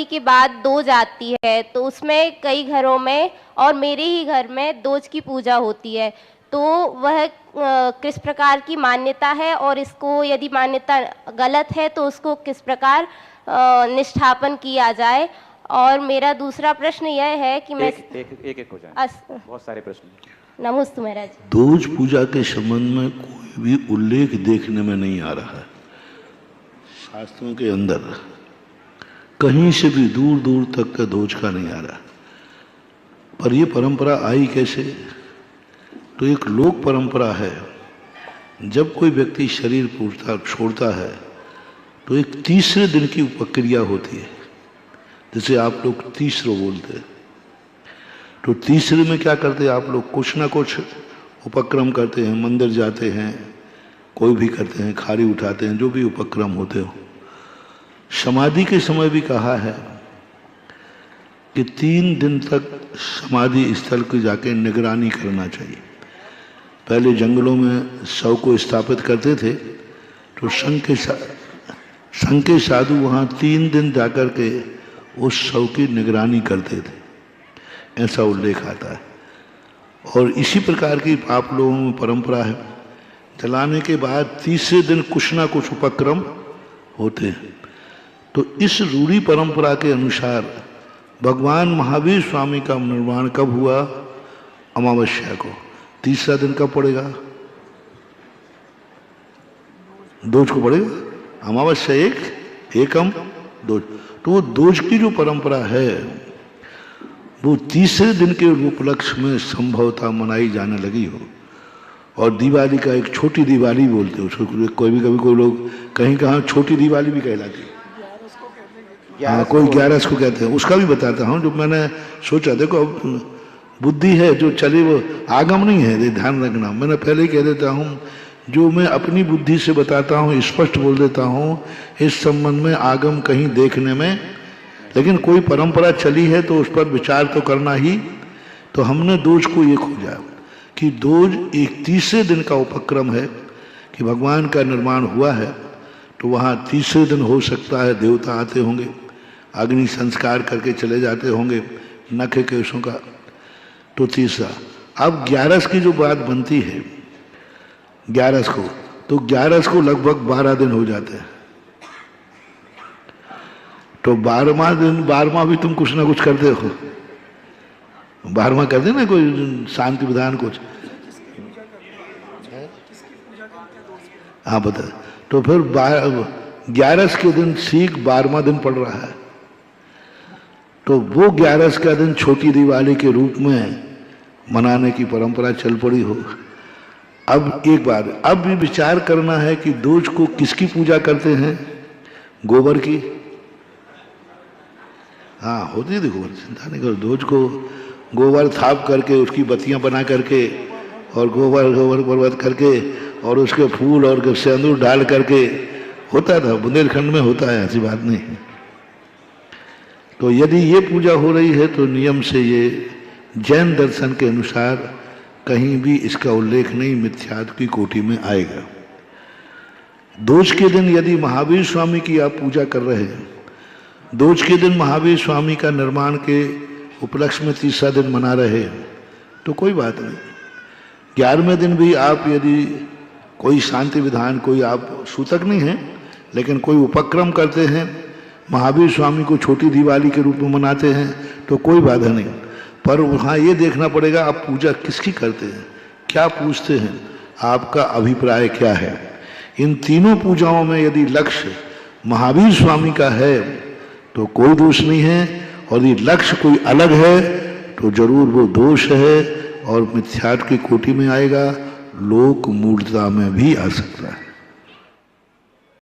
दीपावली के बाद दोज आती है, तो उसमें कई घरों में और मेरे ही घर में दोज की पूजा होती है। तो वह किस प्रकार की मान्यता है, और इसको यदि मान्यता गलत है तो उसको किस प्रकार निष्ठापन किया जाए। और मेरा दूसरा प्रश्न यह है कि मैं एक हो जाए, बहुत सारे प्रश्न। नमस्ते महाराज। दोज पूजा के संबंध में कोई भी उल्लेख देखने में नहीं आ रहा है शास्त्रों के अंदर, कहीं से भी दूर दूर तक का दोज का नहीं आ रहा। पर यह परंपरा आई कैसे? तो एक लोक परंपरा है, जब कोई व्यक्ति शरीर छोड़ता है तो एक तीसरे दिन की उपक्रिया होती है, जिसे आप लोग तीसरो बोलते हैं। तो तीसरे में क्या करते हैं आप लोग? कुछ ना कुछ उपक्रम करते हैं, मंदिर जाते हैं, कोई भी करते हैं, खारी उठाते हैं, जो भी उपक्रम होते हो। समाधि के समय भी कहा है कि 3 दिन तक समाधि स्थल की जाके निगरानी करना चाहिए। पहले जंगलों में शव को स्थापित करते थे, तो संघ के साधु वहाँ 3 दिन जाकर के उस शव की निगरानी करते थे, ऐसा उल्लेख आता है। और इसी प्रकार की आप लोगों में परंपरा है, जलाने के बाद तीसरे दिन कुछ ना कुछ उपक्रम होते हैं। तो इस रूढ़ी परंपरा के अनुसार भगवान महावीर स्वामी का निर्माण कब हुआ? अमावस्या को। तीसरा दिन कब पड़ेगा? दोज को पड़ेगा। अमावस्या एकम दोज। तो वो दोज की जो परंपरा है वो तीसरे दिन के उपलक्ष्य में संभवतः मनाई जाने लगी हो। और दिवाली का एक छोटी दिवाली बोलते हैं उसको, कभी कोई लोग कहीं कहाँ छोटी दिवाली भी कहलाती है। हाँ, कोई 11 को कहते हैं। उसका भी बताता हूँ, जो मैंने सोचा। देखो अब बुद्धि है जो चले, वो आगम नहीं है, ध्यान रखना। मैंने पहले ही कह देता हूँ, जो मैं अपनी बुद्धि से बताता हूँ, स्पष्ट बोल देता हूँ, इस संबंध में आगम कहीं देखने में, लेकिन कोई परंपरा चली है तो उस पर विचार तो करना ही। तो हमने दोज को ये खोजा कि दोज एक तीसरे दिन का उपक्रम है कि भगवान का निर्माण हुआ है, तो वहाँ तीसरे दिन हो सकता है देवता आते होंगे, अग्नि संस्कार करके चले जाते होंगे नख केशों का। तो तीसरा, अब 11 की जो बात बनती है 11 को, तो 11 को लगभग 12 दिन हो जाते हैं। तो 12वां दिन, 12वां भी तुम कुछ ना कुछ करते हो। 12वां करते ना कोई शांति विधान कुछ। हाँ बता। तो फिर 11 के दिन ठीक 12वां दिन पड़ रहा है, तो वो 11 का दिन छोटी दिवाली के रूप में मनाने की परंपरा चल पड़ी हो। अब एक बार अब भी विचार करना है कि दोज को किसकी पूजा करते हैं? गोबर की। हाँ होती है, देखो चिंता नहीं करो। दोज को गोबर थाप करके उसकी बत्तियां बना करके और गोबर बर्बाद करके और उसके फूल और सिंदूर डाल करके होता था। बुंदेलखंड में होता है, ऐसी बात नहीं। तो यदि ये पूजा हो रही है तो नियम से ये जैन दर्शन के अनुसार कहीं भी इसका उल्लेख नहीं, मिथ्यात्व की कोटि में आएगा। दोज के दिन यदि महावीर स्वामी की आप पूजा कर रहे हैं, दोज के दिन महावीर स्वामी का निर्माण के उपलक्ष्य में तीसरा दिन मना रहे हैं, तो कोई बात नहीं। 11वें दिन भी आप यदि कोई शांति विधान, कोई आप सूतक नहीं है, लेकिन कोई उपक्रम करते हैं, महावीर स्वामी को छोटी दिवाली के रूप में मनाते हैं, तो कोई बाधा नहीं। पर वहाँ ये देखना पड़ेगा आप पूजा किसकी करते हैं, क्या पूछते हैं, आपका अभिप्राय क्या है। इन तीनों पूजाओं में यदि लक्ष्य महावीर स्वामी का है तो कोई दोष नहीं है, और यदि लक्ष्य कोई अलग है तो जरूर वो दोष है और मिथ्यात्व की कोटि में आएगा, लोक मूर्खता में भी आ सकता है।